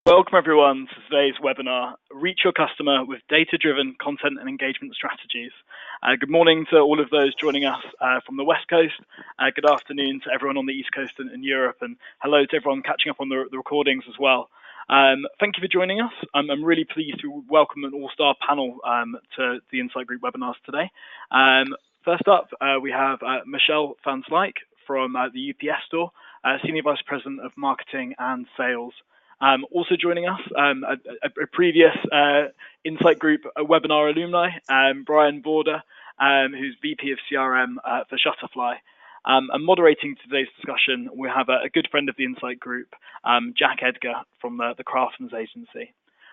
Welcome everyone to today's webinar, Reach Your Customer with Data-Driven Content and Engagement Strategies. Good morning to all of those joining us from the West Coast. Good afternoon to everyone on the East Coast and Europe, and hello to everyone catching up on the recordings as well. Thank you for joining us. I'm really pleased to welcome an all-star panel to the Insight Group webinars today. First up, we have Michelle Van Slyke from the UPS store, Senior Vice President of Marketing and Sales. Also joining us, a previous Insight Group webinar alumni, Brian Border, who's VP of CRM for Shutterfly. And moderating today's discussion, we have a good friend of the Insight Group, Jack Edgar from the Craftsman's Agency.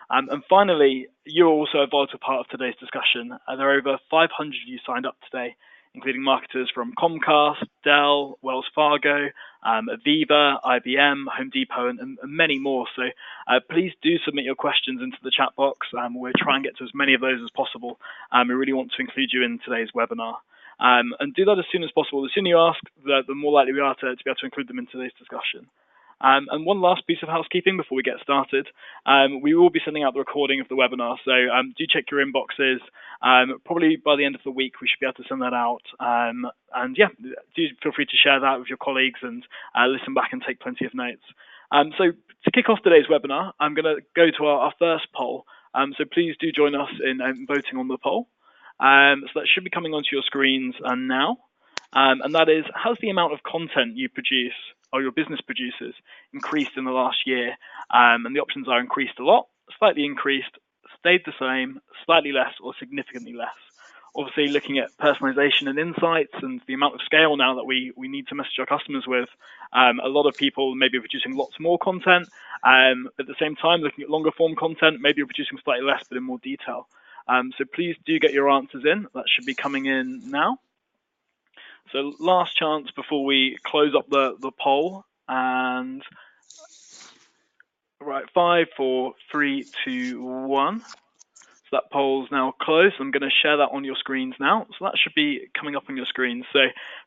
And finally, you're also a vital part of today's discussion. There are over 500 of you signed up today, including marketers from Comcast, Dell, Wells Fargo, Aviva, IBM, Home Depot, and many more. So please do submit your questions into the chat box. We'll try and get to as many of those as possible. We really want to include you in today's webinar. And do that as soon as possible. The sooner you ask, the more likely we are to be able to include them in today's discussion. And one last piece of housekeeping before we get started. We will be sending out the recording of the webinar, so do check your inboxes. Probably by the end of the week, we should be able to send that out. And yeah, do feel free to share that with your colleagues and listen back and take plenty of notes. So to kick off today's webinar, I'm going to go to our first poll. So please do join us in voting on the poll. So that should be coming onto your screens now. And that is, has the amount of content you produce or your business produces increased in the last year? And the options are increased a lot, slightly increased, stayed the same, slightly less, or significantly less. Obviously, looking at personalization and insights and the amount of scale now that we need to message our customers with, a lot of people maybe are producing lots more content. At the same time, looking at longer form content, maybe you're producing slightly less, but in more detail. So please do get your answers in. That should be coming in now. So last chance before we close up the poll. And right, 5, 4, 3, 2, 1. So that poll's now closed. I'm going to share that on your screens now. So that should be coming up on your screens. So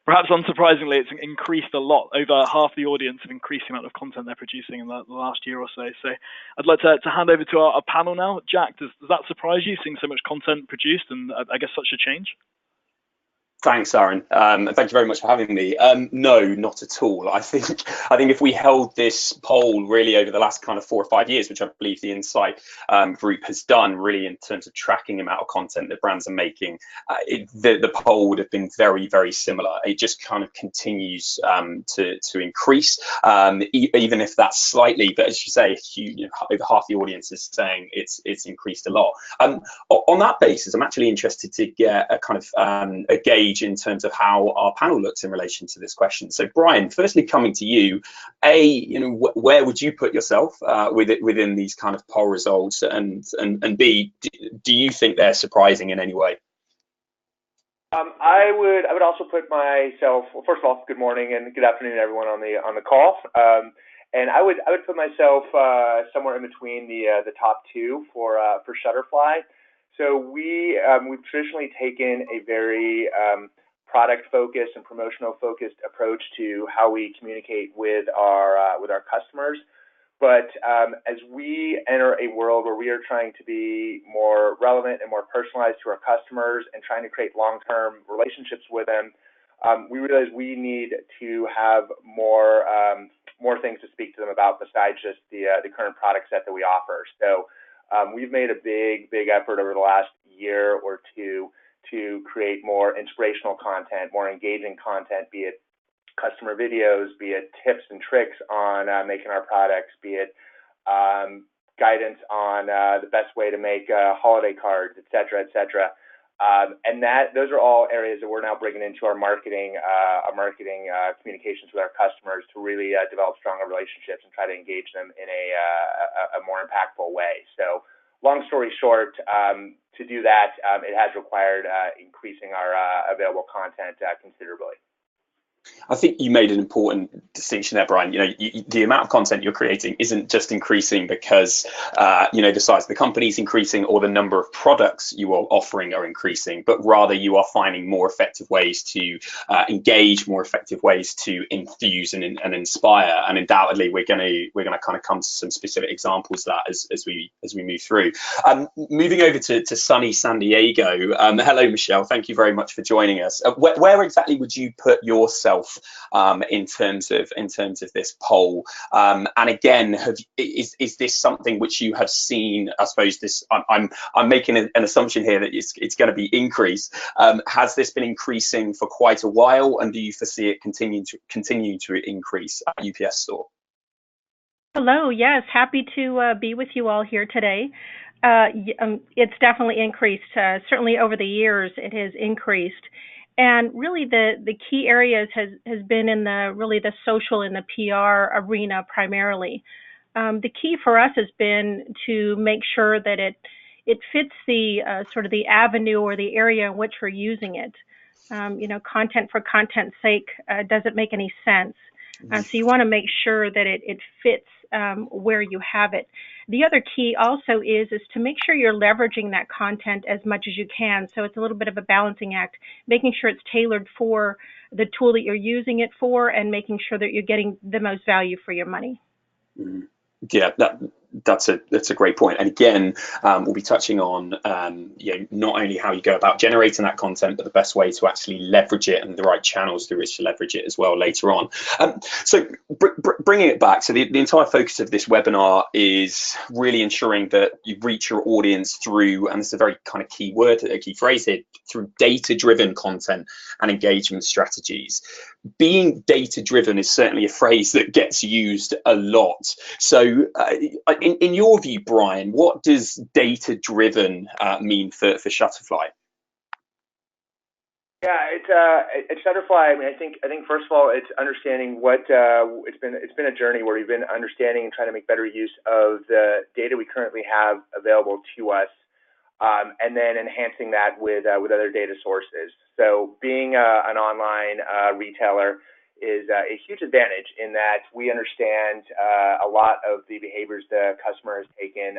perhaps unsurprisingly, it's increased a lot. Over half the audience have increased the amount of content they're producing in the last year or so. So I'd like to hand over to our panel now. Jack, does that surprise you, seeing so much content produced and I guess such a change? Thanks, Aaron. Thank you very much for having me. No, not at all. I think if we held this poll really over the last kind of 4 or 5 years, which I believe the Insight Group has done really in terms of tracking the amount of content that brands are making, the poll would have been very, very similar. It just kind of continues to increase, even if that's slightly, but as you say, over half the audience is saying it's increased a lot. On that basis, I'm actually interested to get a kind of a gauge in terms of how our panel looks in relation to this question. So Brian, firstly coming to you, where would you put yourself within these kind of poll results, and B, do you think they're surprising in any way? I would also put myself, well, first of all, good morning and good afternoon everyone on the call. And I would put myself somewhere in between the top 2 for Shutterfly. So we've traditionally taken a very product-focused and promotional-focused approach to how we communicate with our customers. But as we enter a world where we are trying to be more relevant and more personalized to our customers and trying to create long-term relationships with them, we realize we need to have more things to speak to them about besides just the current product set that we offer. So we've made a big effort over the last year or two to create more inspirational content, more engaging content, be it customer videos, be it tips and tricks on making our products, be it guidance on the best way to make holiday cards, et cetera, et cetera. And those are all areas that we're now bringing into our marketing communications with our customers to really develop stronger relationships and try to engage them in a more impactful way. So long story short, to do that, it has required increasing our available content considerably. I think you made an important distinction there, Brian. The amount of content you're creating isn't just increasing because the size of the company is increasing or the number of products you are offering are increasing, but rather you are finding more effective ways to engage, more effective ways to enthuse and inspire. And undoubtedly, we're going to kind of come to some specific examples of that as we move through. Moving over to sunny San Diego. Hello, Michelle. Thank you very much for joining us. Where exactly would you put yourself in terms of this poll, and again, is this something which you have seen? I suppose this I'm making an assumption here that it's going to be increased. Has this been increasing for quite a while, and do you foresee it continue to increase at UPS Store? Hello, yes, happy to be with you all here today. It's definitely increased. Certainly over the years, it has increased. And really the key areas has been in the social and the PR arena primarily. The key for us has been to make sure that it fits the sort of the avenue or the area in which we're using it. Content for content's sake doesn't make any sense. So you want to make sure that it fits where you have it. The other key also is to make sure you're leveraging that content as much as you can. So it's a little bit of a balancing act, making sure it's tailored for the tool that you're using it for and making sure that you're getting the most value for your money. Mm-hmm. Yeah, that's a great point. And again, we'll be touching on not only how you go about generating that content, but the best way to actually leverage it and the right channels through which to leverage it as well later on. So bringing it back, so the entire focus of this webinar is really ensuring that you reach your audience through, and this is a very kind of key word, a key phrase here, through data-driven content and engagement strategies. Being data-driven is certainly a phrase that gets used a lot. So in your view, Brian, what does data-driven mean for Shutterfly? Yeah, at Shutterfly, I mean, I think first of all, it's understanding what it's been a journey where we've been understanding and trying to make better use of the data we currently have available to us, and then enhancing that with other data sources. So being an online retailer is a huge advantage in that we understand a lot of the behaviors the customer has taken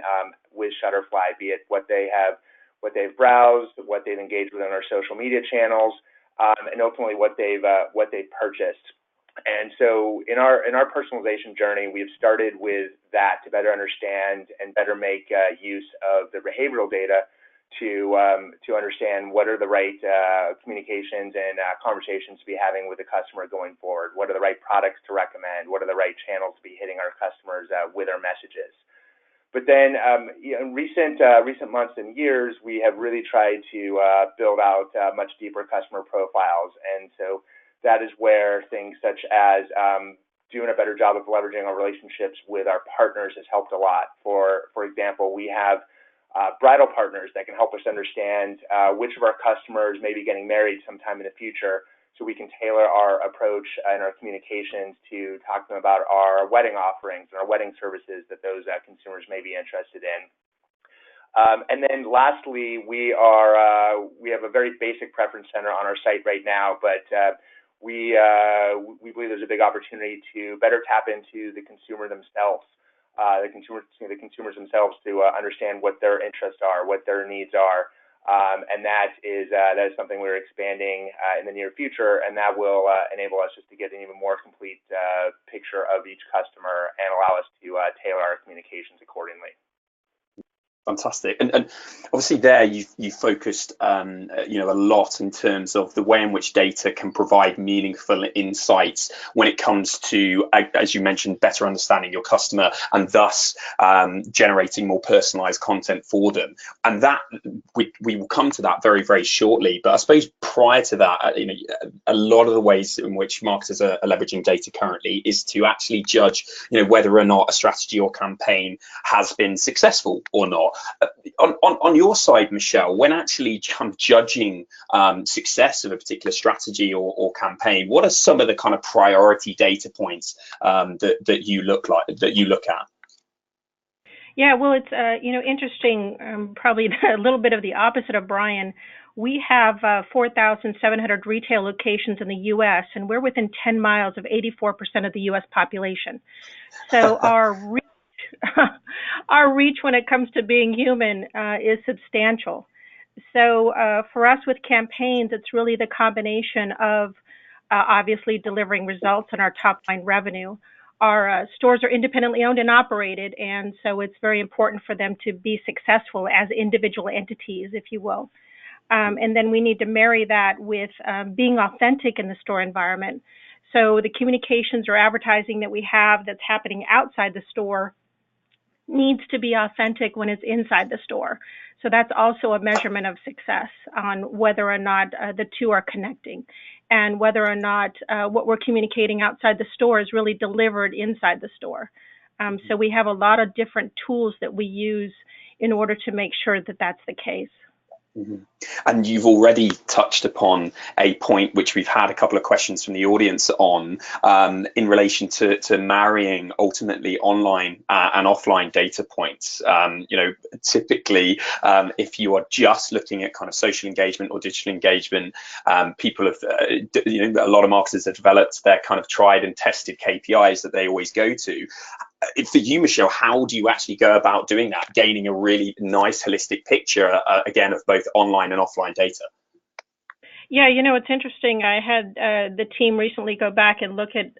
with Shutterfly, be it what they've browsed, what they've engaged with on our social media channels, and ultimately what they've purchased. And so in our personalization journey, we've started with that to better understand and better make use of the behavioral data to understand what are the right communications and conversations to be having with the customer going forward. What are the right products to recommend? What are the right channels to be hitting our customers with our messages? But then in recent months and years, we have really tried to build out much deeper customer profiles. And so that is where things such as doing a better job of leveraging our relationships with our partners has helped a lot. For example, we have bridal partners that can help us understand which of our customers may be getting married sometime in the future, so we can tailor our approach and our communications to talk to them about our wedding offerings and our wedding services that those consumers may be interested in. And then lastly, we have a very basic preference center on our site right now, but we believe there's a big opportunity to better tap into the consumer themselves. The consumers themselves to understand what their interests are, what their needs are, and that is something we're expanding in the near future, and that will enable us just to get an even more complete picture of each customer and allow us to tailor our communications accordingly. Fantastic. And obviously there you focused a lot in terms of the way in which data can provide meaningful insights when it comes to, as you mentioned, better understanding your customer and thus generating more personalized content for them. And that we will come to that very, very shortly. But I suppose prior to that, a lot of the ways in which marketers are leveraging data currently is to actually judge, whether or not a strategy or campaign has been successful or not. On your side, Michelle, when actually kind of judging success of a particular strategy or campaign, what are some of the kind of priority data points that you look at? Yeah, well, it's interesting. Probably a little bit of the opposite of Brian. We have 4,700 retail locations in the U.S., and we're within 10 miles of 84% of the U.S. population. So our reach, our reach when it comes to being human is substantial. So for us with campaigns, it's really the combination of obviously delivering results in our top line revenue. Our stores are independently owned and operated, and so it's very important for them to be successful as individual entities, if you will. And then we need to marry that with being authentic in the store environment. So the communications or advertising that we have that's happening outside the store needs to be authentic when it's inside the store. So that's also a measurement of success on whether or not the two are connecting, and whether or not what we're communicating outside the store is really delivered inside the store. So we have a lot of different tools that we use in order to make sure that that's the case. Mm-hmm. And you've already touched upon a point which we've had a couple of questions from the audience on in relation to marrying ultimately online and offline data points. Typically, if you are just looking at kind of social engagement or digital engagement, people have, a lot of marketers have developed their kind of tried and tested KPIs that they always go to. For you, Michelle, how do you actually go about doing that, gaining a really nice holistic picture, again, of both online and offline data? Yeah, it's interesting. I had the team recently go back and look at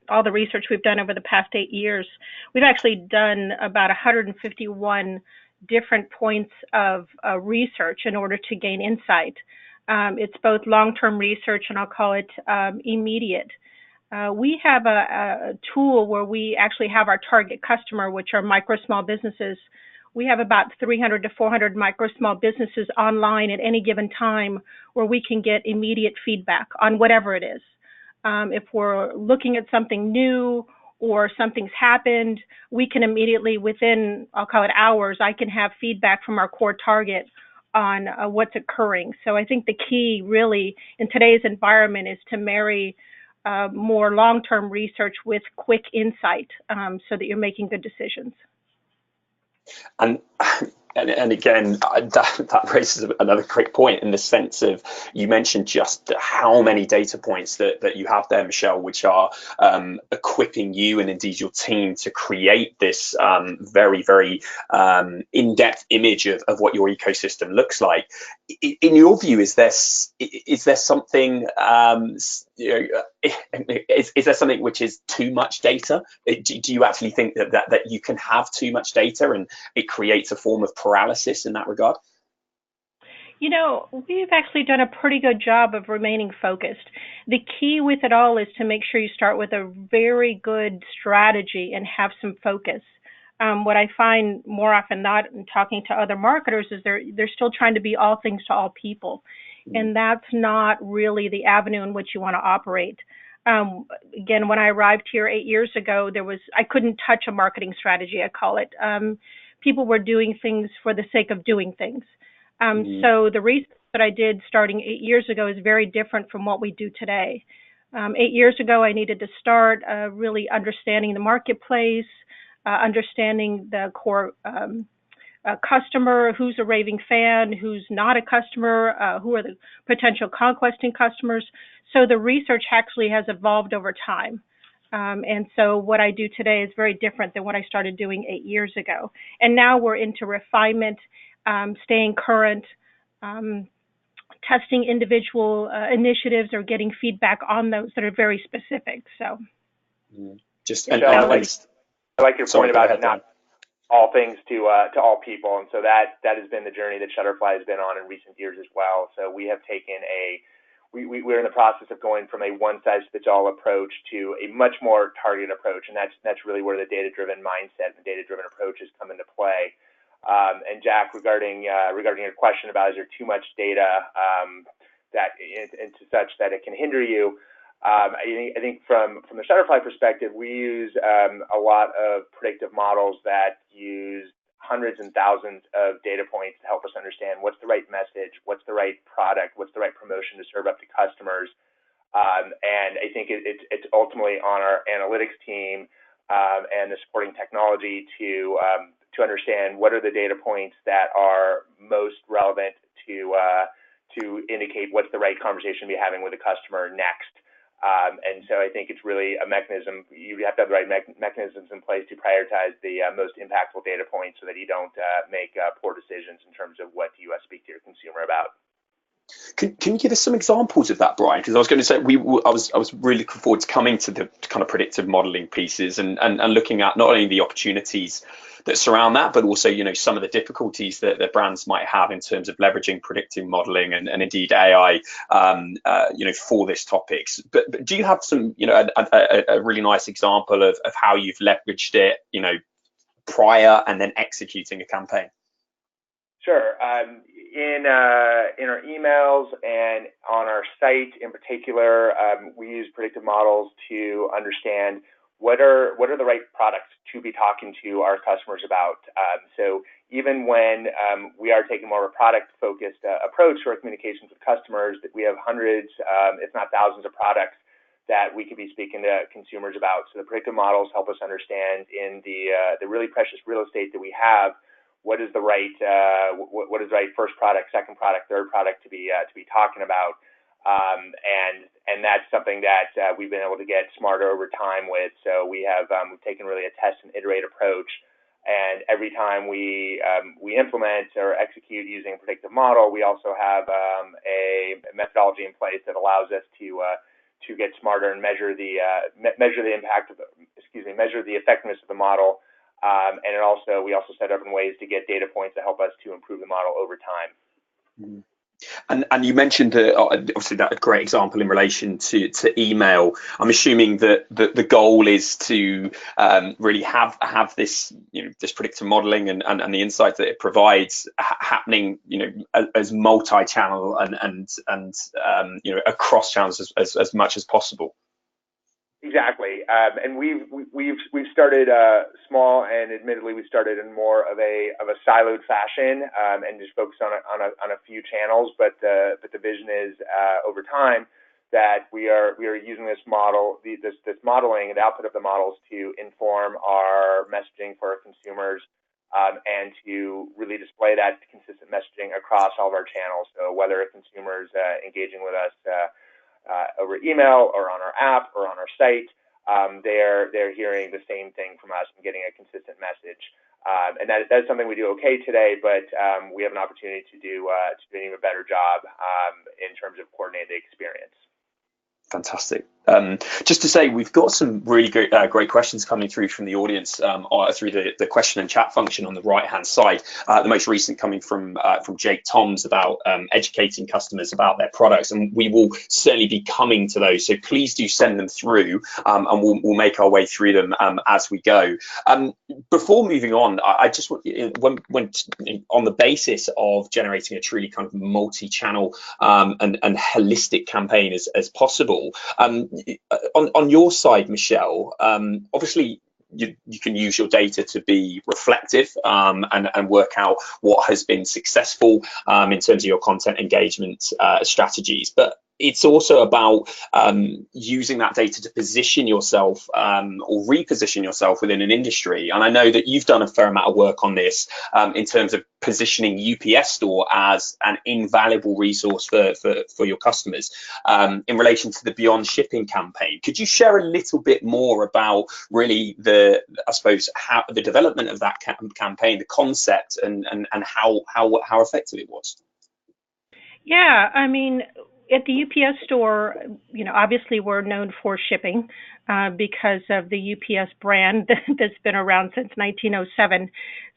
all the research we've done over the past 8 years. We've actually done about 151 different points of research in order to gain insight. It's both long-term research and I'll call it immediate. We have a tool where we actually have our target customer, which are micro small businesses. We have about 300 to 400 micro small businesses online at any given time where we can get immediate feedback on whatever it is. If we're looking at something new or something's happened, we can immediately, within, I'll call it hours, I can have feedback from our core target on what's occurring. So I think the key really in today's environment is to marry more long-term research with quick insight so that you're making good decisions. And again, that raises another quick point in the sense of, you mentioned just how many data points that you have there, Michelle, which are equipping you and indeed your team to create this very, very in-depth image of what your ecosystem looks like. In your view, is there something is there something which is too much data? Do you actually think that you can have too much data and it creates a form of paralysis in that regard? We've actually done a pretty good job of remaining focused. The key with it all is to make sure you start with a very good strategy and have some focus. What I find more often not in talking to other marketers is they're still trying to be all things to all people. And that's not really the avenue in which you want to operate. Again, when I arrived here 8 years ago, I couldn't touch a marketing strategy, I call it. People were doing things for the sake of doing things. So the research that I did starting 8 years ago is very different from what we do today. 8 years ago, I needed to start really understanding the marketplace, understanding the core customer, who's a raving fan, who's not a customer, who are the potential conquesting customers. So the research actually has evolved over time. And so what I do today is very different than what I started doing 8 years ago. And now we're into refinement, staying current, testing individual initiatives or getting feedback on those that are very specific. So just I like your point about not all things to all people, and so that has been the journey that Shutterfly has been on in recent years as well. So we have taken we're in the process of going from a one-size-fits-all approach to a much more targeted approach, and that's really where the data-driven mindset and data-driven approach has come into play. And Jack, regarding your question about is there too much data and to such that it can hinder you, I think from the Shutterfly perspective, we use a lot of predictive models that use hundreds and thousands of data points to help us understand what's the right message, what's the right product, what's the right promotion to serve up to customers. And I think it's ultimately on our analytics team and the supporting technology to understand what are the data points that are most relevant to to indicate what's the right conversation to be having with a customer next. And so I think it's really a mechanism. You have to have the right mechanisms in place to prioritize the most impactful data points so that you don't make poor decisions in terms of what you speak to your consumer about. Can you give us some examples of that, Brian? Because I was going to say I was really looking forward to coming to the kind of predictive modeling pieces and looking at not only the opportunities that surround that, but also some of the difficulties that brands might have in terms of leveraging predictive modeling and indeed AI for this topic. But do you have some a really nice example of how you've leveraged it prior and then executing a campaign? Sure. In our emails and on our site in particular, we use predictive models to understand what are the right products to be talking to our customers about. So even when we are taking more of a product-focused approach to our communications with customers, that we have hundreds, if not thousands, of products that we could be speaking to consumers about. So the predictive models help us understand in the really precious real estate that we have, what is the right first product, second product, third product to be talking about, and that's something that we've been able to get smarter over time with. So we've taken really a test and iterate approach, and every time we implement or execute using a predictive model, we also have a methodology in place that allows us to get smarter and measure the effectiveness of the model. And we also set up in ways to get data points that help us to improve the model over time. And you mentioned obviously that a great example in relation to email. I'm assuming that the goal is to really have this this predictive modeling and the insights that it provides happening as multi-channel and across channels as much as possible. Exactly, and we've started small, and admittedly we started in more of a siloed fashion and just focused on a few channels. But the vision is over time that we are using this model, this modeling and the output of the models to inform our messaging for our consumers and to really display that consistent messaging across all of our channels. So whether a consumer is engaging with us over email or on our app or on our site, they're hearing the same thing from us and getting a consistent message. And that's something we do okay today, but we have an opportunity to do an even better job in terms of coordinating the experience. Fantastic. Just to say, we've got some really great questions coming through from the audience through the question and chat function on the right-hand side. The most recent coming from Jake Toms about educating customers about their products, and we will certainly be coming to those. So please do send them through, and we'll make our way through them as we go. Before moving on, I just when on the basis of generating a truly kind of multi-channel and holistic campaign as possible. On your side, Michelle, obviously you can use your data to be reflective and work out what has been successful in terms of your content engagement strategies, but it's also about using that data to position yourself or reposition yourself within an industry. And I know that you've done a fair amount of work on this in terms of positioning UPS Store as an invaluable resource for your customers in relation to the Beyond Shipping campaign. Could you share a little bit more about really how the development of that campaign, the concept, and how effective it was? Yeah, I mean, at the UPS Store, obviously we're known for shipping because of the UPS brand that's been around since 1907.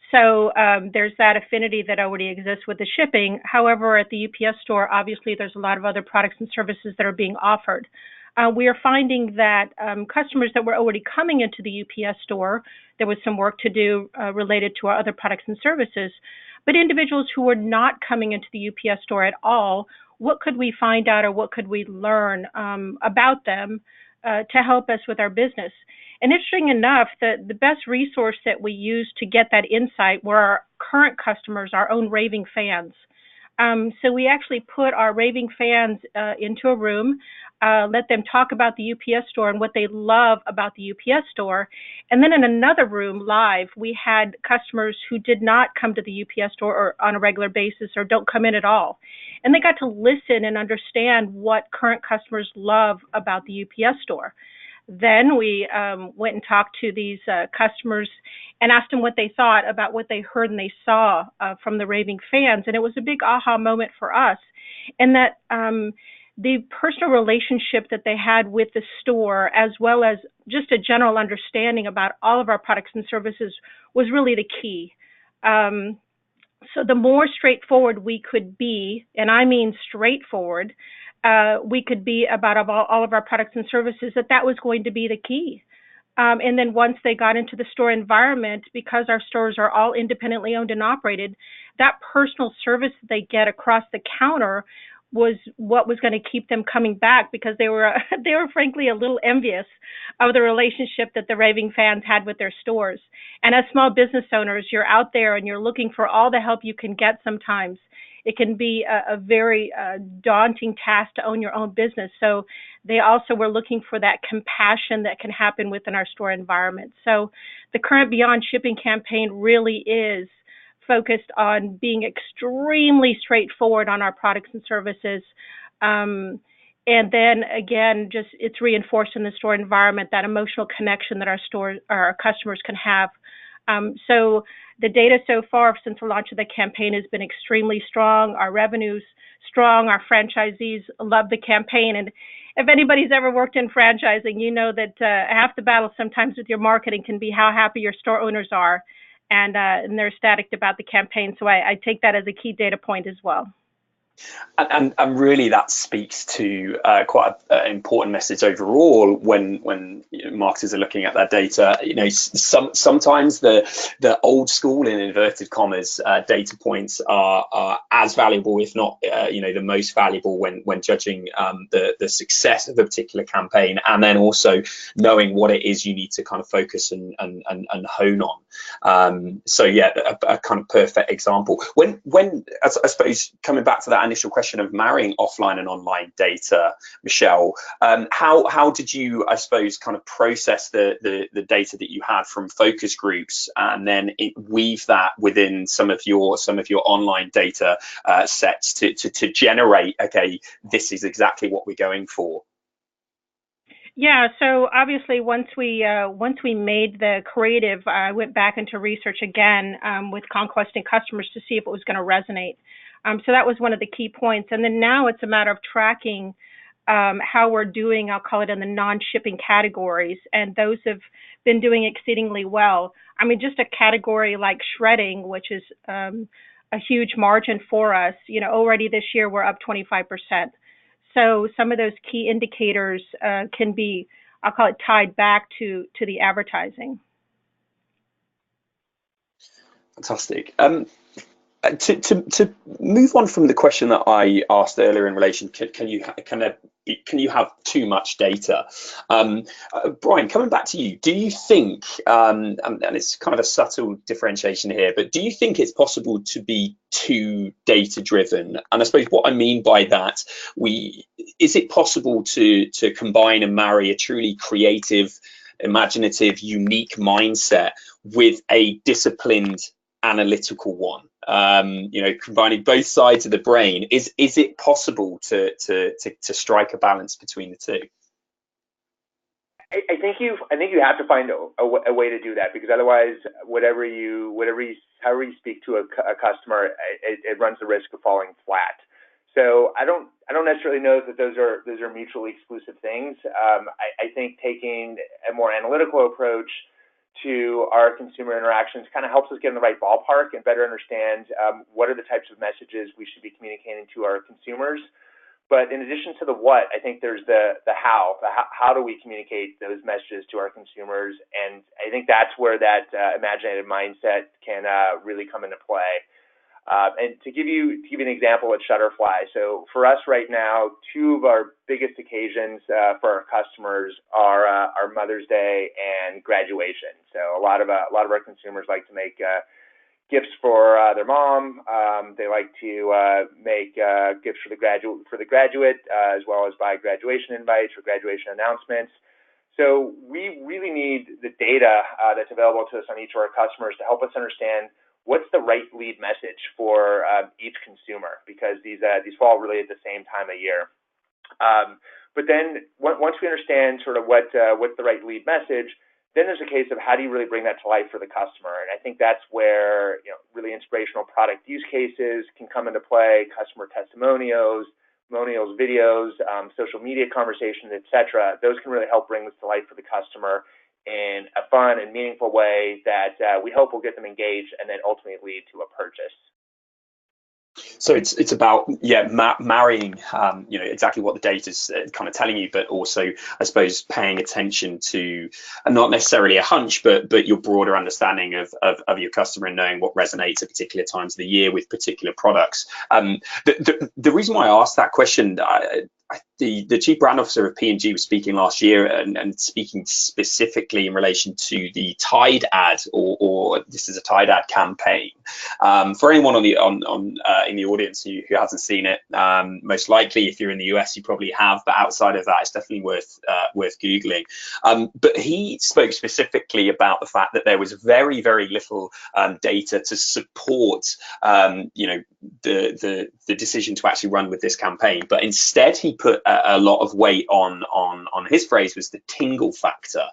So there's that affinity that already exists with the shipping. However, at the UPS Store, obviously there's a lot of other products and services that are being offered. We are finding that customers that were already coming into the UPS Store, there was some work to do related to our other products and services, but individuals who were not coming into the UPS Store at all, what could we find out or what could we learn about them to help us with our business? And interesting enough, the best resource that we used to get that insight were our current customers, our own raving fans. So we actually put our raving fans into a room, let them talk about the UPS store and what they love about the UPS store. And then in another room live, we had customers who did not come to the UPS store or on a regular basis or don't come in at all. And they got to listen and understand what current customers love about the UPS store. Then we went and talked to these customers and asked them what they thought about what they heard and they saw from the raving fans. And it was a big aha moment for us in that the personal relationship that they had with the store, as well as just a general understanding about all of our products and services, was really the key. So the more straightforward we could be, and I mean straightforward, we could be about all of our products and services, that was going to be the key. And then once they got into the store environment, because our stores are all independently owned and operated, that personal service that they get across the counter was what was going to keep them coming back, because they were frankly a little envious of the relationship that the raving fans had with their stores. And as small business owners, you're out there and you're looking for all the help you can get sometimes. It can be a very daunting task to own your own business. So they also were looking for that compassion that can happen within our store environment. So the current Beyond Shipping campaign really is focused on being extremely straightforward on our products and services. And then again, just it's reinforced in the store environment, that emotional connection that our customers can have. So the data so far since the launch of the campaign has been extremely strong. Our revenue's strong. Our franchisees love the campaign. And if anybody's ever worked in franchising, you know that half the battle sometimes with your marketing can be how happy your store owners are. And they're ecstatic about the campaign. So I take that as a key data point as well. And really that speaks to quite an important message overall when marketers are looking at their data. Sometimes the old school, in inverted commas, data points are as valuable, if not the most valuable when judging the success of a particular campaign, and then also knowing what it is you need to kind of focus and hone on. So yeah, a kind of perfect example. When I suppose coming back to that initial question of marrying offline and online data, Michelle, how did you, I suppose, kind of process the data that you had from focus groups and then weave that within some of your online data sets to generate, okay, this is exactly what we're going for? Yeah, so obviously once we made the creative, I went back into research again with conquesting customers to see if it was going to resonate. So that was one of the key points. And then now it's a matter of tracking how we're doing, I'll call it in the non-shipping categories. And those have been doing exceedingly well. I mean, just a category like shredding, which is a huge margin for us, already this year we're up 25%. So some of those key indicators can be, I'll call it, tied back to the advertising. Fantastic. To move on from the question that I asked earlier in relation, can you have too much data? Brian, coming back to you, do you think, and it's kind of a subtle differentiation here, but do you think it's possible to be too data driven? And I suppose what I mean by that, is it possible to combine and marry a truly creative, imaginative, unique mindset with a disciplined analytical one? Combining both sides of the brain, is it possible to strike a balance between the two? I think you have to find a way to do that, because otherwise, however you speak to a customer, it runs the risk of falling flat. So I don't necessarily know that those are mutually exclusive things. I think taking a more analytical approach to our consumer interactions kind of helps us get in the right ballpark and better understand what are the types of messages we should be communicating to our consumers. But in addition to the what, I think there's the how. How do we communicate those messages to our consumers? And I think that's where that imaginative mindset can really come into play. And to give you an example at Shutterfly, so for us right now, two of our biggest occasions for our customers are Mother's Day and graduation. So a lot of our consumers like to make gifts for their mom. They like to make gifts for the graduate, as well as buy graduation invites or graduation announcements. So we really need the data that's available to us on each of our customers to help us understand what's the right lead message for each consumer, because these fall really at the same time of year. But then once we understand sort of what's the right lead message, then there's a case of how do you really bring that to life for the customer. And I think that's where really inspirational product use cases can come into play, customer testimonials, videos, social media conversations, etc. Those can really help bring this to life for the customer in a fun and meaningful way that we hope will get them engaged and then ultimately lead to a purchase. So it's about marrying exactly what the data's kind of telling you, but also I suppose paying attention to not necessarily a hunch, but your broader understanding of your customer and knowing what resonates at particular times of the year with particular products. The reason why I asked that question, the chief brand officer of P&G was speaking last year and speaking specifically in relation to the Tide ad, or this is a Tide ad campaign. For anyone in the audience who hasn't seen it, most likely if you're in the US you probably have, but outside of that it's definitely worth googling. But he spoke specifically about the fact that there was very, very little data to support the decision to actually run with this campaign, but instead he put a lot of weight on his phrase was the tingle factor.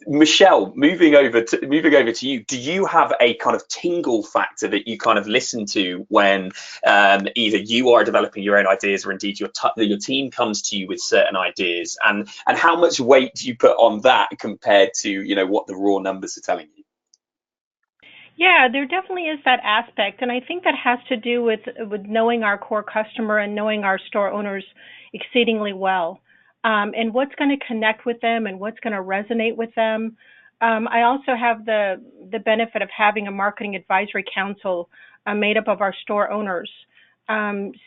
Michelle, moving over to you, do you have a kind of tingle factor that you kind of listen to when either you are developing your own ideas or indeed your team comes to you with certain ideas, and how much weight do you put on that compared to what the raw numbers are telling you? Yeah, there definitely is that aspect, and I think that has to do with knowing our core customer and knowing our store owners exceedingly well, and what's going to connect with them and what's going to resonate with them. I also have the benefit of having a marketing advisory council made up of our store owners.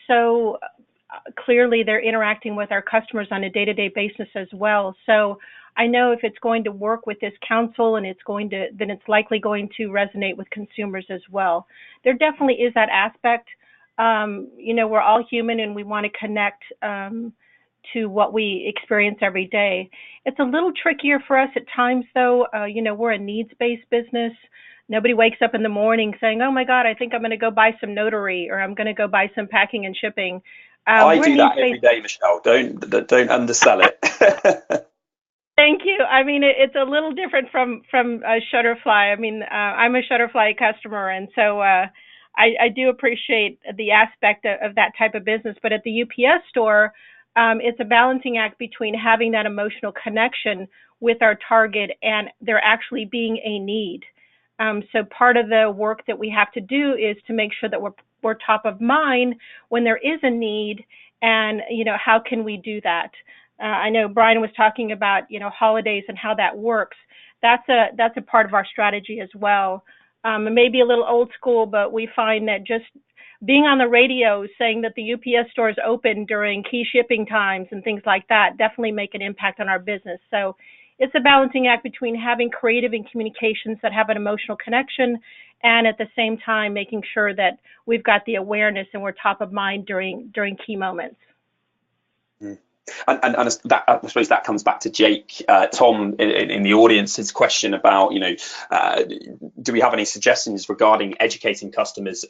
So clearly they're interacting with our customers on a day-to-day basis as well. So I know if it's going to work with this council and then it's likely going to resonate with consumers as well. There definitely is that aspect. We're all human and we want to connect to what we experience every day. It's a little trickier for us at times though. We're a needs-based business. Nobody wakes up in the morning saying, oh my God, I think I'm going to go buy some notary, or I'm going to go buy some packing and shipping. I do that every day, Michelle. Don't undersell it. Thank you. I mean, it's a little different from Shutterfly. I mean, I'm a Shutterfly customer, and so I do appreciate the aspect of that type of business. But at the UPS store, it's a balancing act between having that emotional connection with our target and there actually being a need. So part of the work that we have to do is to make sure that we're top of mind when there is a need, and how can we do that? I know Brian was talking about holidays and how that works. That's a part of our strategy as well. It may be a little old school, but we find that just being on the radio saying that the UPS store is open during key shipping times and things like that definitely make an impact on our business. So it's a balancing act between having creative and communications that have an emotional connection, and at the same time making sure that we've got the awareness and we're top of mind during key moments. And that, I suppose that comes back to Jake, Tom in the audience, his question about, do we have any suggestions regarding educating customers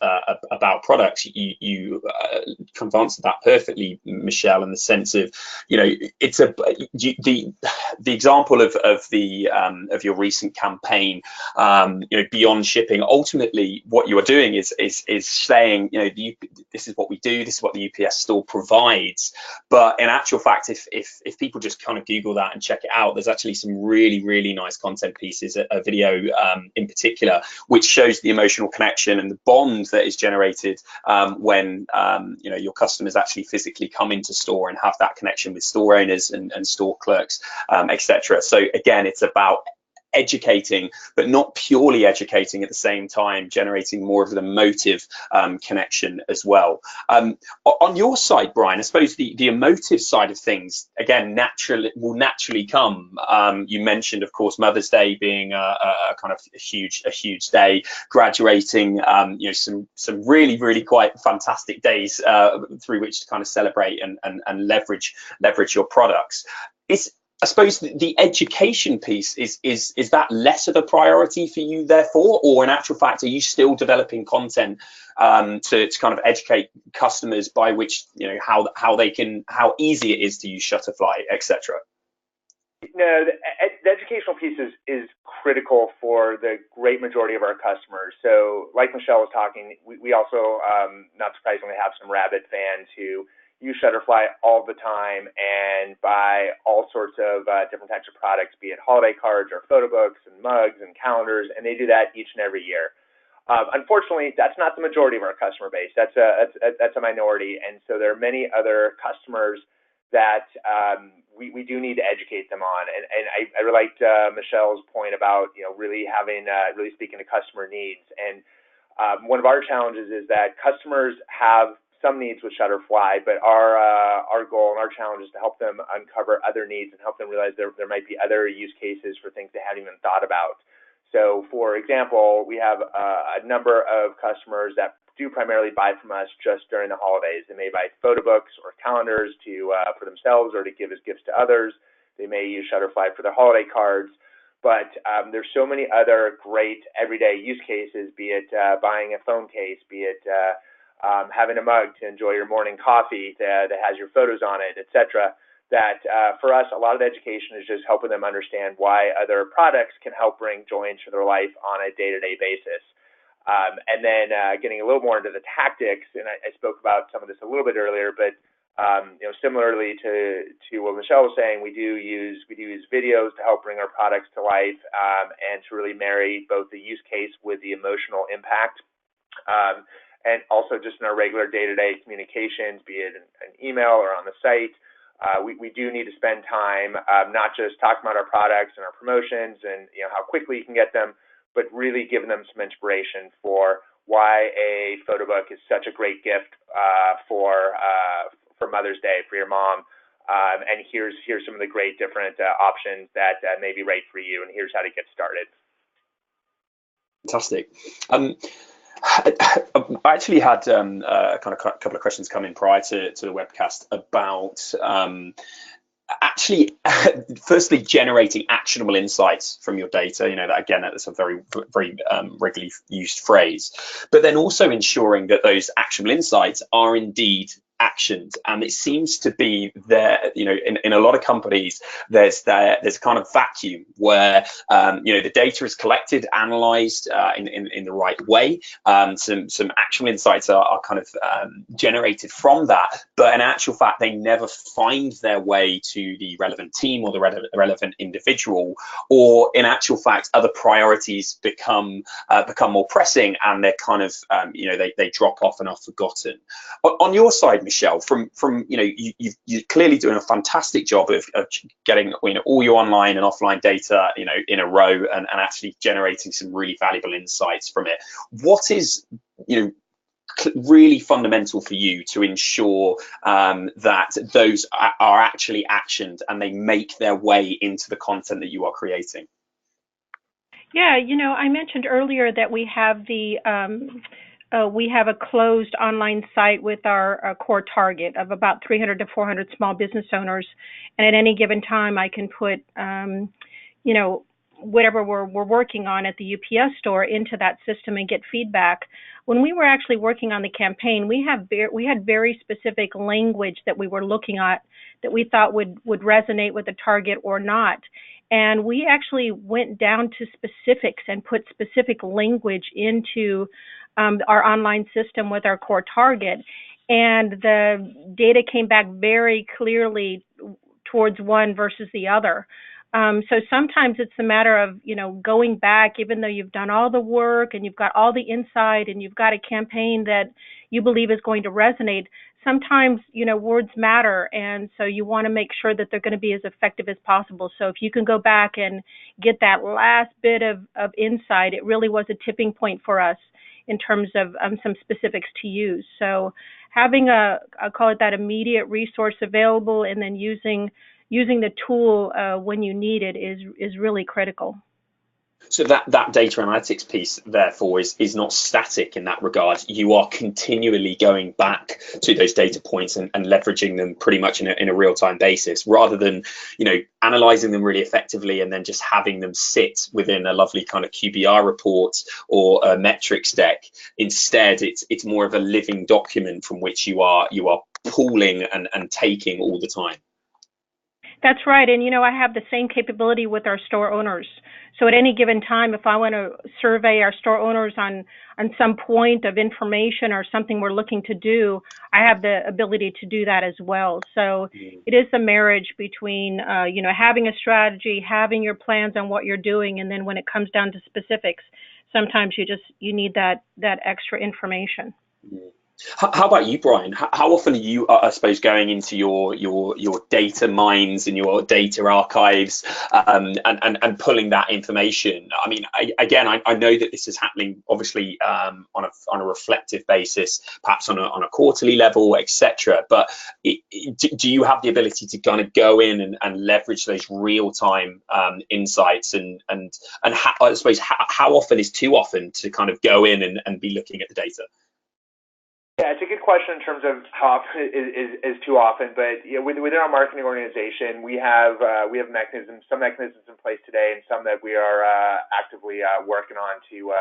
about products? You kind of answered that perfectly, Michelle, in the sense of, it's the example of your recent campaign, beyond shipping. Ultimately, what you are doing is saying, this is what we do, this is what the UPS store provides, but in actual fact, if people just kind of Google that and check it out, there's actually some really, really nice content pieces, a video in particular, which shows the emotional connection and the bond that is generated when your customers actually physically come into store and have that connection with store owners and store clerks, etc. So again, it's about educating, but not purely educating at the same time, generating more of an emotive connection as well. On your side, Brian, I suppose the emotive side of things, again, will naturally come. You mentioned, of course, Mother's Day being a kind of a huge day, graduating, some really quite fantastic days through which to kind of celebrate and leverage your products. I suppose the education piece is that less of a priority for you, therefore, or in actual fact, are you still developing content to kind of educate customers by which, how easy it is to use Shutterfly, etc.? No, the educational piece is critical for the great majority of our customers. So, like Michelle was talking, we also, not surprisingly, have some rabid fans who use Shutterfly all the time and buy all sorts of different types of products, be it holiday cards or photo books and mugs and calendars, and they do that each and every year. Unfortunately, that's not the majority of our customer base. That's a minority, and so there are many other customers that we do need to educate them on. And I really liked Michelle's point about really speaking to customer needs. And one of our challenges is that customers have some needs with Shutterfly, but our goal and our challenge is to help them uncover other needs and help them realize there might be other use cases for things they haven't even thought about. So, for example, we have a number of customers that do primarily buy from us just during the holidays. They may buy photo books or calendars for themselves or to give as gifts to others. They may use Shutterfly for their holiday cards. But there's so many other great everyday use cases, be it buying a phone case, be it having a mug to enjoy your morning coffee that has your photos on it, etc. That for us, a lot of the education is just helping them understand why other products can help bring joy into their life on a day-to-day basis. And then getting a little more into the tactics, and I spoke about some of this a little bit earlier, but similarly to what Michelle was saying, we do use videos to help bring our products to life and to really marry both the use case with the emotional impact. And also just in our regular day-to-day communications, be it an email or on the site, we do need to spend time not just talking about our products and our promotions and how quickly you can get them, but really giving them some inspiration for why a photo book is such a great gift for Mother's Day, for your mom. And here's some of the great different options that may be right for you, and here's how to get started. Fantastic. I actually had a couple of questions come in prior to the webcast about actually, firstly, generating actionable insights from your data. That again, that's a very regularly used phrase. But then also ensuring that those actionable insights are indeed actioned, and it seems to be there. In a lot of companies, there's kind of vacuum where the data is collected, analyzed in the right way. Some actual insights are kind of generated from that, but in actual fact, they never find their way to the relevant team or the relevant individual, or in actual fact, other priorities become more pressing, and they're kind of they drop off and are forgotten. On your side, Michelle, from you're clearly doing a fantastic job of getting all your online and offline data in a row and actually generating some really valuable insights from it. What is really fundamental for you to ensure that those are actually actioned and they make their way into the content that you are creating? Yeah, I mentioned earlier that we have we have a closed online site with our core target of about 300 to 400 small business owners, and at any given time I can put whatever we're working on at the UPS store into that system and get feedback. When we were actually working on the campaign, we had very specific language that we were looking at that we thought would resonate with the target or not. And we actually went down to specifics and put specific language into our online system with our core target. And the data came back very clearly towards one versus the other. So sometimes it's a matter of, going back, even though you've done all the work and you've got all the insight and you've got a campaign that you believe is going to resonate, sometimes, words matter, and so you want to make sure that they're going to be as effective as possible. So if you can go back and get that last bit of insight, it really was a tipping point for us in terms of some specifics to use. So having I call it that immediate resource available, and then using the tool when you need it is really critical. So that data analytics piece, therefore, is not static in that regard. You are continually going back to those data points and leveraging them pretty much in a real-time basis, rather than, analyzing them really effectively and then just having them sit within a lovely kind of QBR report or a metrics deck. Instead, it's more of a living document from which you are pulling and taking all the time. That's right. And, I have the same capability with our store owners. So at any given time, if I want to survey our store owners on some point of information or something we're looking to do, I have the ability to do that as well. So it is a marriage between, having a strategy, having your plans on what you're doing, and then when it comes down to specifics, sometimes you need that extra information. How about you, Brian? How often are you, I suppose, going into your data mines and your data archives and pulling that information? I mean, I know that this is happening, obviously, on a reflective basis, perhaps on a quarterly level, etc. But do you have the ability to kind of go in and leverage those real time insights and I suppose how often is too often to kind of go in and be looking at the data? Yeah, it's a good question in terms of how often is too often. But within our marketing organization, we have some mechanisms in place today, and some that we are actively working on to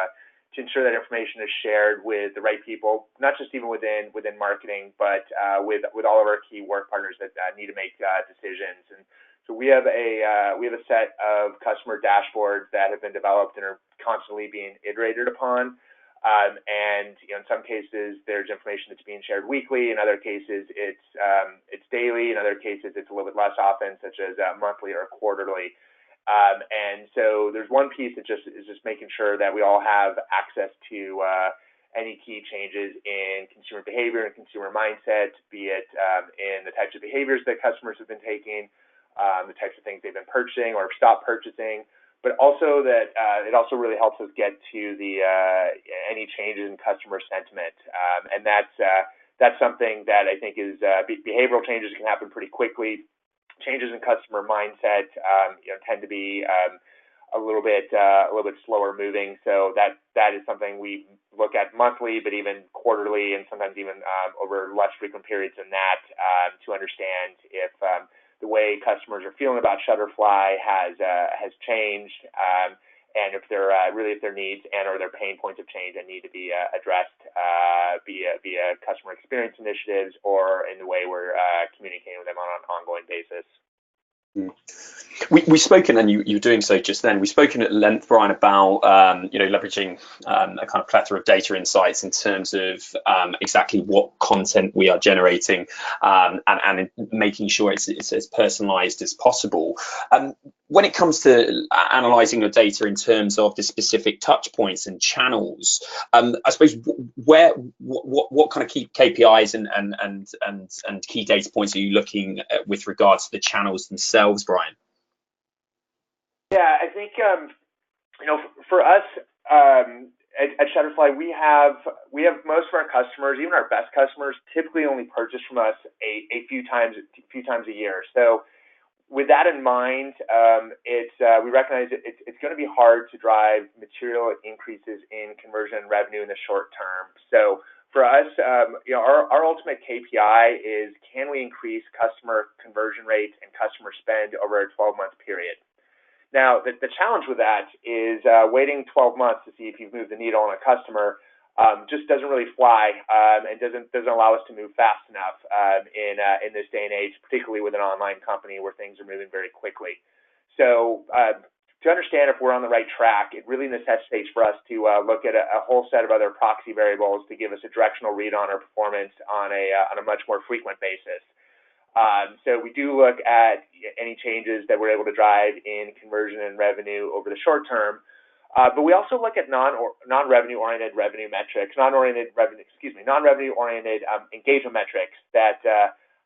ensure that information is shared with the right people, not just even within marketing, but with all of our key work partners that need to make decisions. And so we have a set of customer dashboards that have been developed and are constantly being iterated upon. And in some cases, there's information that's being shared weekly. In other cases, it's daily. In other cases, it's a little bit less often, such as monthly or quarterly. And so there's one piece that is just making sure that we all have access to any key changes in consumer behavior and consumer mindset, be it in the types of behaviors that customers have been taking, the types of things they've been purchasing or stopped purchasing. But also that it also really helps us get to the any changes in customer sentiment, and that's something that I think is behavioral changes can happen pretty quickly. Changes in customer mindset, tend to be a little bit slower moving. So that is something we look at monthly, but even quarterly, and sometimes even over less frequent periods than that, to understand if the way customers are feeling about Shutterfly has changed, and if their needs and or their pain points of change that need to be addressed via customer experience initiatives or in the way we're communicating with them on an ongoing basis. We've spoken, and you were doing so just then. We've spoken at length, Brian, about leveraging a kind of plethora of data insights in terms of exactly what content we are generating, and making sure it's as personalized as possible. When it comes to analyzing your data in terms of the specific touch points and channels, I suppose what kind of key KPIs and key data points are you looking at with regards to the channels themselves, Brian? Yeah, I think for us at Shutterfly, we have most of our customers, even our best customers, typically only purchase from us a few times a year. So with that in mind, we recognize it's going to be hard to drive material increases in conversion and revenue in the short term. So for us, our ultimate KPI is, can we increase customer conversion rates and customer spend over a 12-month period? Now, the challenge with that is waiting 12 months to see if you've moved the needle on a customer just doesn't really fly, and doesn't allow us to move fast enough in this day and age, particularly with an online company where things are moving very quickly. So to understand if we're on the right track, it really necessitates for us to look at a whole set of other proxy variables to give us a directional read on our performance on a much more frequent basis. So we do look at any changes that we're able to drive in conversion and revenue over the short term. But we also look at non-revenue oriented revenue metrics, non-revenue oriented engagement metrics that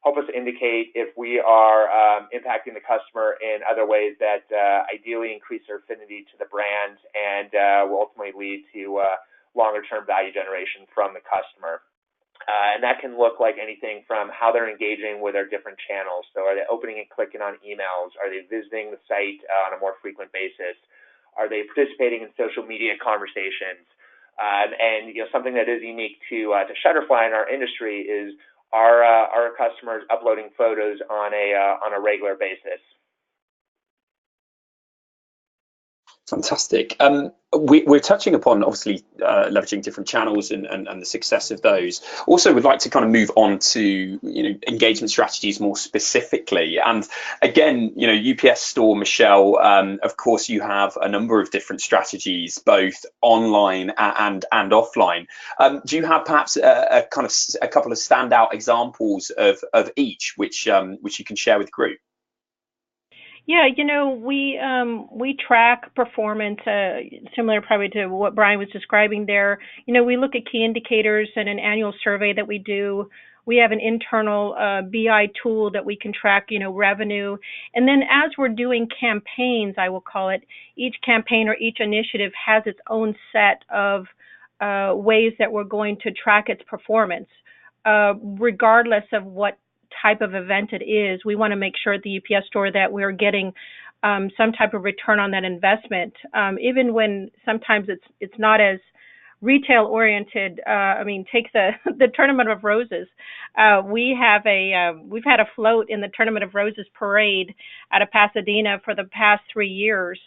help us indicate if we are impacting the customer in other ways that ideally increase their affinity to the brand and will ultimately lead to longer-term value generation from the customer. And that can look like anything from how they're engaging with our different channels. So are they opening and clicking on emails? Are they visiting the site on a more frequent basis? Are they participating in social media conversations? And something that is unique to Shutterfly in our industry is our customers uploading photos on a regular basis. Fantastic. We're touching upon obviously leveraging different channels and the success of those. Also, would like to kind of move on to engagement strategies more specifically. And again, UPS Store, Michelle, of course, you have a number of different strategies, both online and offline. Do you have perhaps a couple of standout examples of each, which you can share with the group? Yeah, we track performance, similar probably to what Brian was describing there. We look at key indicators in an annual survey that we do. We have an internal BI tool that we can track, revenue. And then as we're doing campaigns, I will call it, each campaign or each initiative has its own set of ways that we're going to track its performance, regardless of what type of event it is. We want to make sure at the UPS Store that we're getting some type of return on that investment, even when sometimes it's not as retail oriented. Take the Tournament of Roses. We've had a float in the Tournament of Roses parade out of Pasadena for the past 3 years.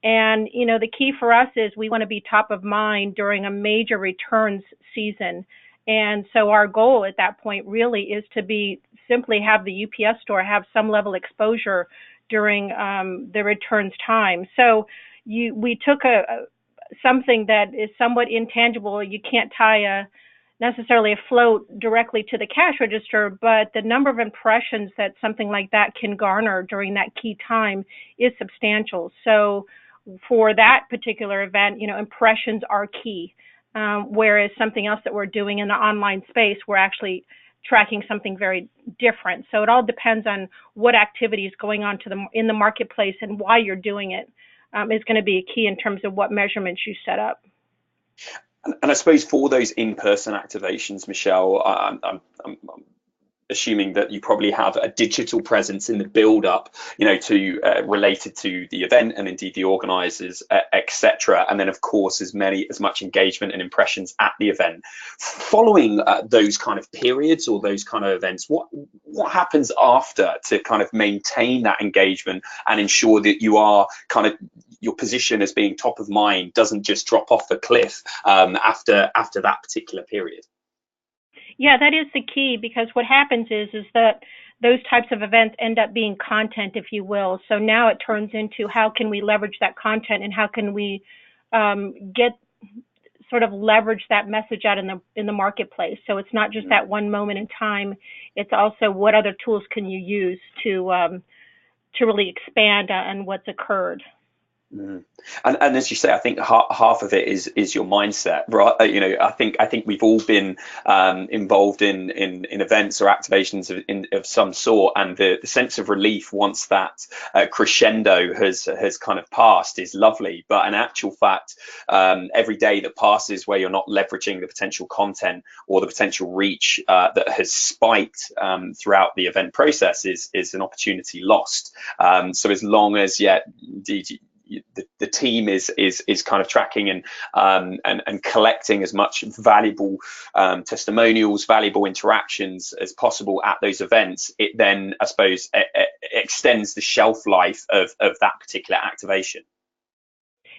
And, the key for us is we want to be top of mind during a major returns season. And so our goal at that point really is to simply have the UPS Store have some level of exposure during the returns time. So we took something that is somewhat intangible. You can't tie necessarily a float directly to the cash register, but the number of impressions that something like that can garner during that key time is substantial. So for that particular event, impressions are key. Whereas something else that we're doing in the online space, we're actually tracking something very different. So it all depends on what activity is going on in the marketplace and why you're doing it is going to be a key in terms of what measurements you set up. And I suppose for those in-person activations, Michelle, I'm assuming that you probably have a digital presence in the build-up, related to the event and indeed the organisers, etc. And then, of course, as much engagement and impressions at the event. Following those kind of periods or those kind of events, what happens after to kind of maintain that engagement and ensure that you are your position as being top of mind doesn't just drop off the cliff after that particular period? Yeah, that is the key, because what happens is that those types of events end up being content, if you will. So now it turns into how can we leverage that content and how can we leverage that message out in the marketplace. So it's not just that one moment in time. It's also what other tools can you use to really expand on what's occurred. Mm. And as you say, I think half of it is your mindset, right? I think we've all been involved in events or activations of some sort, and the sense of relief once that crescendo has kind of passed is lovely. But in actual fact, every day that passes where you're not leveraging the potential content or the potential reach that has spiked throughout the event process is an opportunity lost. So as long as indeed the team is kind of tracking and collecting as much valuable testimonials, valuable interactions as possible at those events, it then, I suppose, extends the shelf life of that particular activation.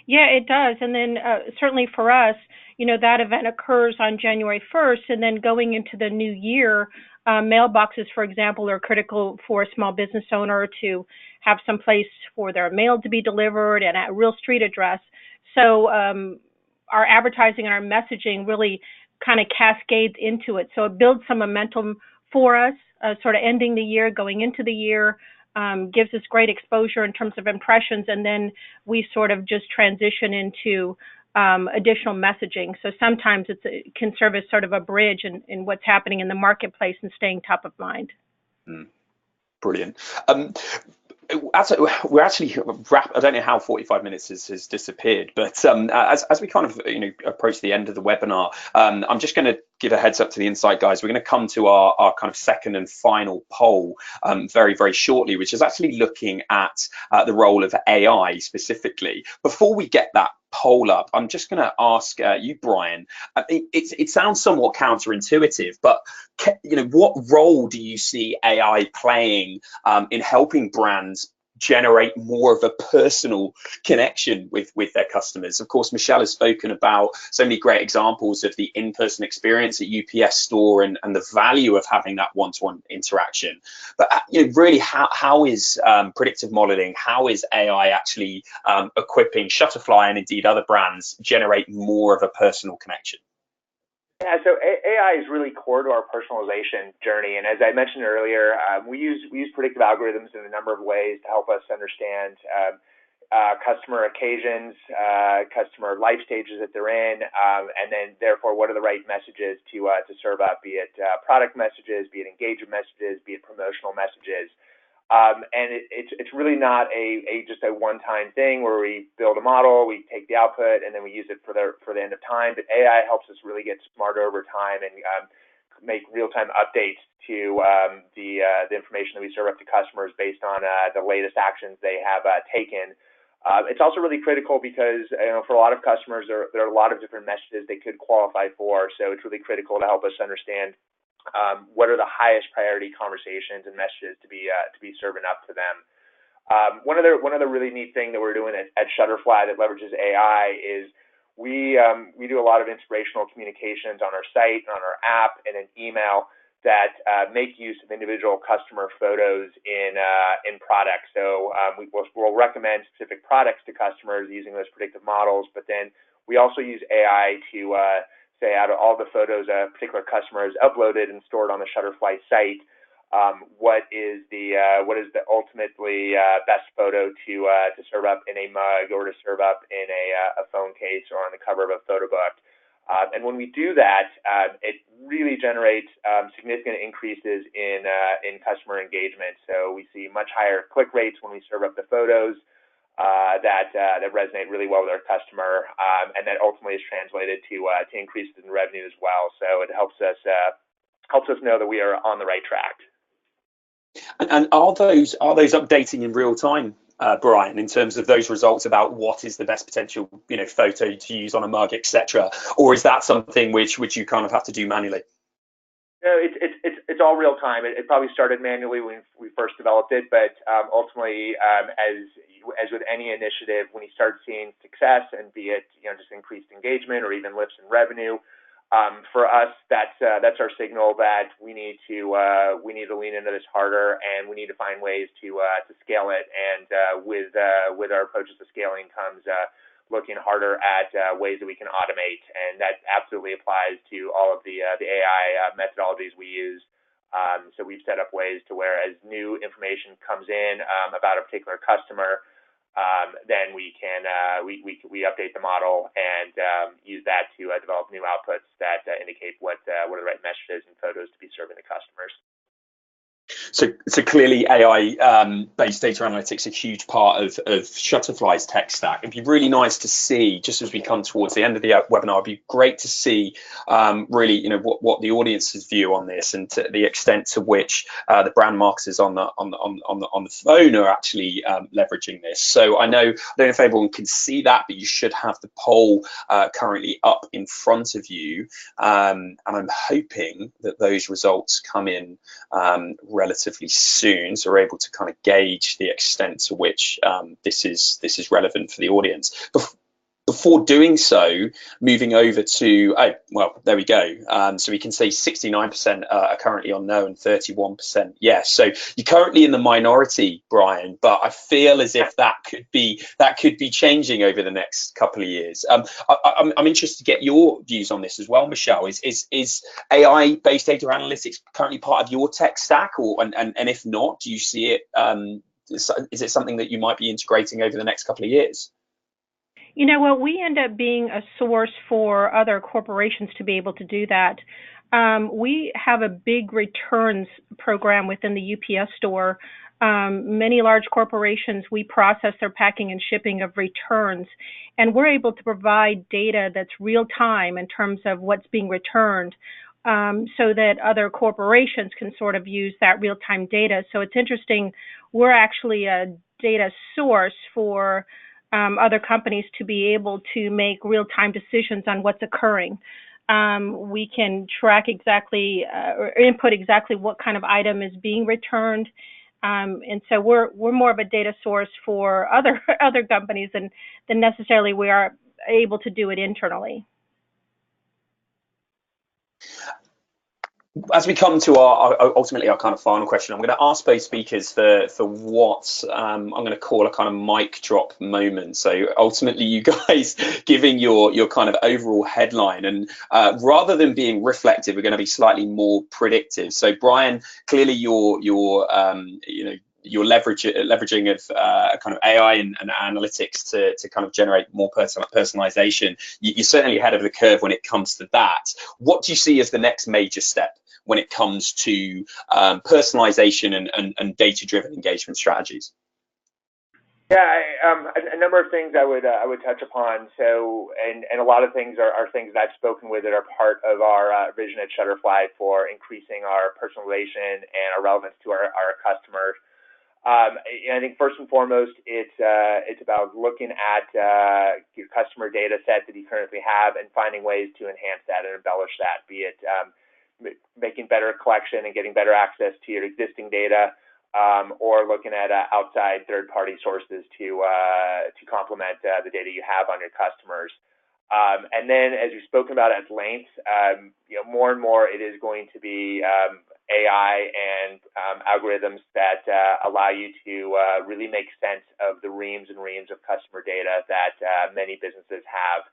Yeah, it does. And then certainly for us, that event occurs on January 1st, and then going into the new year, mailboxes, for example, are critical for a small business owner to have some place for their mail to be delivered and at a real street address. So our advertising and our messaging really kind of cascades into it. So it builds some momentum for us, sort of ending the year, going into the year. gives us great exposure in terms of impressions, and then we sort of just transition into additional messaging. So sometimes it can serve as sort of a bridge in what's happening in the marketplace and staying top of mind. Brilliant. We're actually I don't know how 45 minutes has disappeared, but as we kind of approach the end of the webinar, I'm just going to give a heads up to the Insight guys. We're going to come to our kind of second and final poll very, very shortly, which is actually looking at the role of AI specifically. Before we get that poll up, I'm just going to ask you, Brian. It sounds somewhat counterintuitive, but what role do you see AI playing in helping brands generate more of a personal connection with their customers? Of course, Michelle has spoken about so many great examples of the in-person experience at UPS store and the value of having that one-to-one interaction. But really, how is predictive modeling, how is AI actually equipping Shutterfly and indeed other brands generate more of a personal connection? Yeah, so AI is really core to our personalization journey, and as I mentioned earlier, we use predictive algorithms in a number of ways to help us understand customer occasions, customer life stages that they're in, and then therefore what are the right messages to serve up, be it product messages, be it engagement messages, be it promotional messages. And it's really not just a one-time thing where we build a model, we take the output, and then we use it for the end of time. But AI helps us really get smarter over time and make real-time updates to the information that we serve up to customers based on the latest actions they have taken. It's also really critical because for a lot of customers, there are a lot of different messages they could qualify for. So it's really critical to help us understand what are the highest priority conversations and messages to be serving up to them. One other really neat thing that we're doing at Shutterfly that leverages AI is we do a lot of inspirational communications on our site, on our app, and an email that make use of individual customer photos in products. So we'll recommend specific products to customers using those predictive models, but then we also use AI to say out of all the photos a particular customer has uploaded and stored on the Shutterfly site, what is the ultimately best photo to serve up in a mug or to serve up in a phone case or on the cover of a photo book. And when we do that, it really generates significant increases in customer engagement. So we see much higher click rates when we serve up the photos that resonate really well with our customer, and that ultimately is translated to increases in revenue as well. So it helps us know that we are on the right track. And are those updating in real time, Brian, in terms of those results about what is the best potential photo to use on a mug, etc., or is that something which you kind of have to do manually? No, it's all real time. It probably started manually when we first developed it, but ultimately, as with any initiative, when you start seeing success, and be it just increased engagement or even lifts in revenue, for us that's our signal that we need to lean into this harder, and we need to find ways to scale it. And with our approaches to scaling comes looking harder at ways that we can automate, and that absolutely applies to all of the AI methodologies we use. So we've set up ways to where as new information comes in about a particular customer, then we can we update the model and use that to develop new outputs that indicate what are the right messages and photos to be serving the customers. So clearly AI-based data analytics is a huge part of Shutterfly's tech stack. It'd be really nice to see, just as we come towards the end of the webinar, it'd be great to see really what the audience's view on this, and to the extent to which the brand marketers on the phone are actually leveraging this. So I don't know if everyone can see that, but you should have the poll currently up in front of you, and I'm hoping that those results come in relatively soon, so we're able to kind of gauge the extent to which this is relevant for the audience. before doing so, moving over to, oh, well, there we go. So we can say 69% are currently on no and 31% yes. So you're currently in the minority, Brian, but I feel as if that could be changing over the next couple of years. I'm interested to get your views on this as well, Michelle. Is AI-based data analytics currently part of your tech stack, and if not, do you see it? Is it something that you might be integrating over the next couple of years? You know what, we end up being a source for other corporations to be able to do that. We have a big returns program within the UPS store. Many large corporations, we process their packing and shipping of returns, and we're able to provide data that's real time in terms of what's being returned, so that other corporations can sort of use that real time data. So it's interesting, we're actually a data source for other companies to be able to make real-time decisions on what's occurring. We can track exactly or input exactly what kind of item is being returned, and so we're more of a data source for other companies than necessarily we are able to do it internally. As we come to our ultimately our kind of final question, I'm going to ask both speakers for what I'm going to call a kind of mic drop moment. So ultimately, you guys giving your kind of overall headline, and rather than being reflective, we're going to be slightly more predictive. So Brian, clearly you're leveraging of kind of AI and analytics to kind of generate more personalization. You're certainly ahead of the curve when it comes to that. What do you see as the next major step when it comes to personalization and data-driven engagement strategies? Yeah, a number of things I would touch upon. So, and a lot of things are things that I've spoken with that are part of our vision at Shutterfly for increasing our personalization and our relevance to our customers. And I think first and foremost, it's about looking at your customer data set that you currently have and finding ways to enhance that and embellish that, be it making better collection and getting better access to your existing data, or looking at outside third-party sources to complement the data you have on your customers. And then, as you've spoken about at length, more and more it is going to be AI and algorithms that allow you to really make sense of the reams and reams of customer data that many businesses have.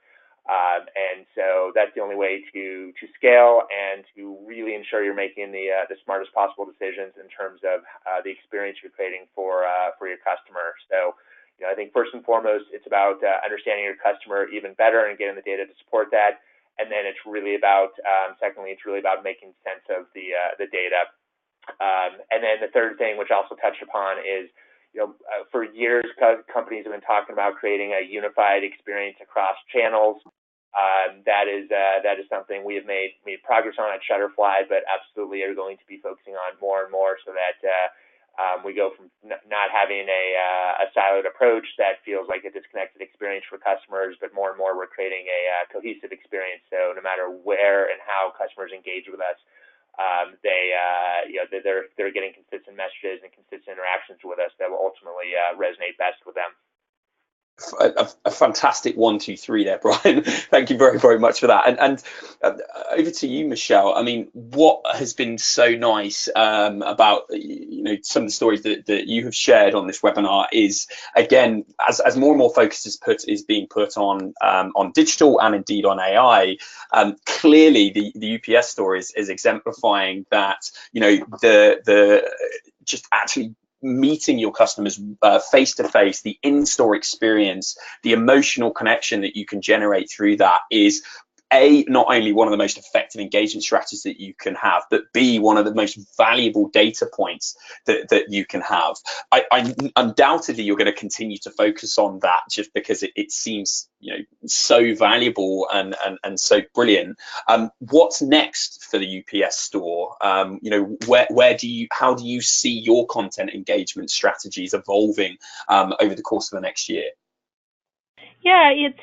And so that's the only way to scale and to really ensure you're making the smartest possible decisions in terms of the experience you're creating for your customer. So, I think first and foremost, it's about understanding your customer even better and getting the data to support that. And then it's really about, secondly, it's really about making sense of the data. And then the third thing, which I also touched upon, is for years, companies have been talking about creating a unified experience across channels. That is something we have made progress on at Shutterfly, but absolutely are going to be focusing on more and more, so that we go from not having a siloed approach that feels like a disconnected experience for customers, but more and more we're creating a cohesive experience. So no matter where and how customers engage with us, they're getting consistent messages and consistent interactions with us that will ultimately resonate best with them. A fantastic 1, 2, 3 there, Brian. Thank you very, very much for that. And over to you, Michelle. I mean, what has been so nice about some of the stories that you have shared on this webinar is, again, as more and more focus is being put on digital and indeed on AI. Clearly, the UPS store is exemplifying that. The just actually meeting your customers face to face, the in-store experience, the emotional connection that you can generate through that is not only one of the most effective engagement strategies that you can have, but B, one of the most valuable data points that you can have. I undoubtedly you're going to continue to focus on that just because it seems so valuable and so brilliant. What's next for the UPS store? How do you see your content engagement strategies evolving over the course of the next year? Yeah, it's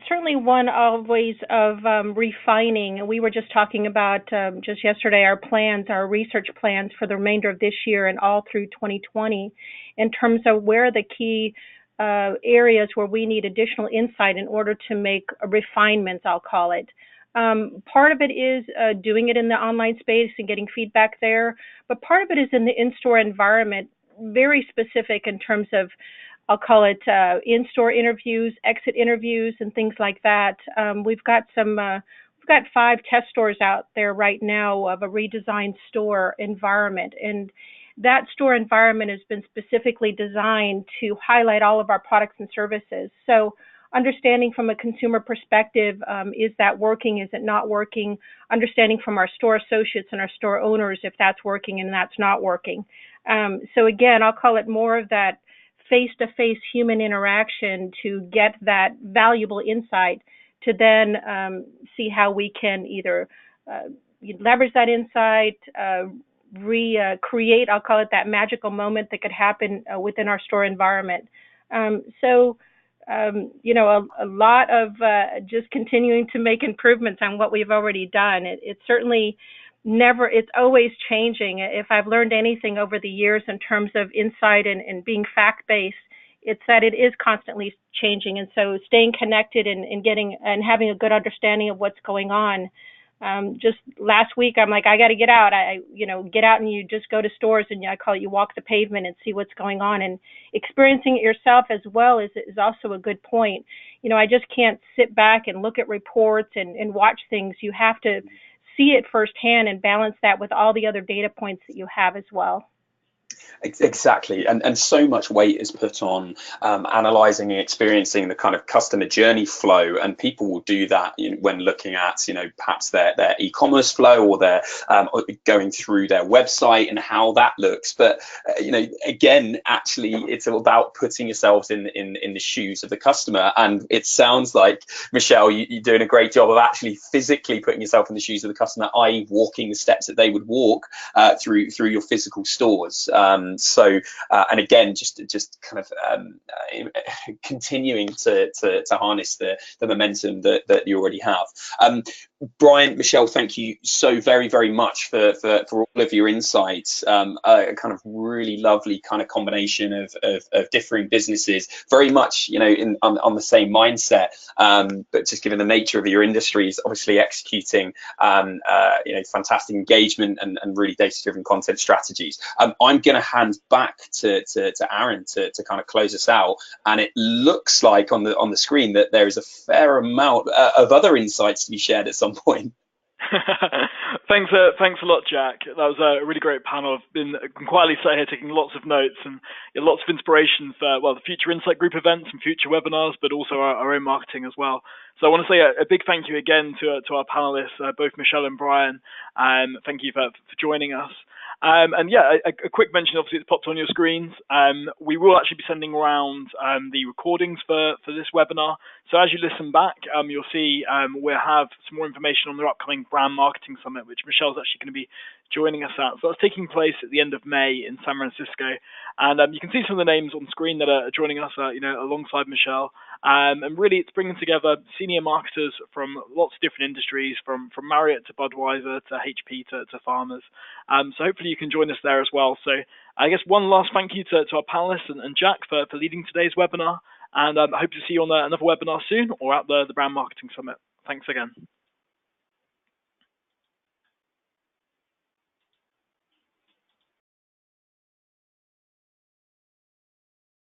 certainly one of ways of refining. We were just talking about just yesterday our research plans for the remainder of this year and all through 2020 in terms of where the key areas where we need additional insight in order to make refinements, I'll call it. Part of it is doing it in the online space and getting feedback there, but part of it is in the in-store environment, very specific in terms of, I'll call it in-store interviews, exit interviews, and things like that. We've got 5 test stores out there right now of a redesigned store environment, and that store environment has been specifically designed to highlight all of our products and services. So understanding from a consumer perspective, is that working, is it not working? Understanding from our store associates and our store owners if that's working and that's not working. So again, I'll call it more of that face-to-face human interaction to get that valuable insight to then see how we can either leverage that insight, recreate, I'll call it that magical moment that could happen within our store environment. A lot of just continuing to make improvements on what we've already done. It's certainly it's always changing. If I've learned anything over the years in terms of insight and being fact-based, it's that it is constantly changing. And so staying connected and getting and having a good understanding of what's going on. Just last week, I'm like, I got to get out. Get out and you just go to stores and I call it you walk the pavement and see what's going on, and experiencing it yourself as well is also a good point. I just can't sit back and look at reports and watch things. You have to see it firsthand and balance that with all the other data points that you have as well. Exactly, and so much weight is put on analyzing and experiencing the kind of customer journey flow, and people will do that when looking at perhaps their e-commerce flow or their going through their website and how that looks. But again, actually, it's all about putting yourselves in the shoes of the customer. And it sounds like, Michelle, you're doing a great job of actually physically putting yourself in the shoes of the customer, i.e., walking the steps that they would walk through your physical stores. And again, just kind of continuing to harness the momentum that you already have. Brian, Michelle, thank you so very, very much for all of your insights. A kind of really lovely kind of combination of differing businesses, very much on the same mindset, but just given the nature of your industries, obviously executing fantastic engagement and really data-driven content strategies. I'm going to hand back to Aaron to kind of close us out, and it looks like on the screen that there is a fair amount of other insights to be shared at some point. Thanks a lot, Jack. That was a really great panel. I've been quietly sat here taking lots of notes and lots of inspiration for the future Insight Group events and future webinars, but also our own marketing as well. So I want to say a big thank you again to our panelists, both Michelle and Brian. Thank you for joining us. A quick mention, obviously it's popped on your screens. We will actually be sending around the recordings for this webinar. So as you listen back, you'll see we'll have some more information on the upcoming Brand Marketing Summit, which Michelle's actually going to be joining us at. So that's taking place at the end of May in San Francisco. And you can see some of the names on screen that are joining us, alongside Michelle. And really it's bringing together senior marketers from lots of different industries, from Marriott to Budweiser to HP to farmers. So hopefully you can join us there as well. So I guess one last thank you to our panelists and Jack for leading today's webinar. And I hope to see you on another webinar soon or at the Brand Marketing Summit. Thanks again.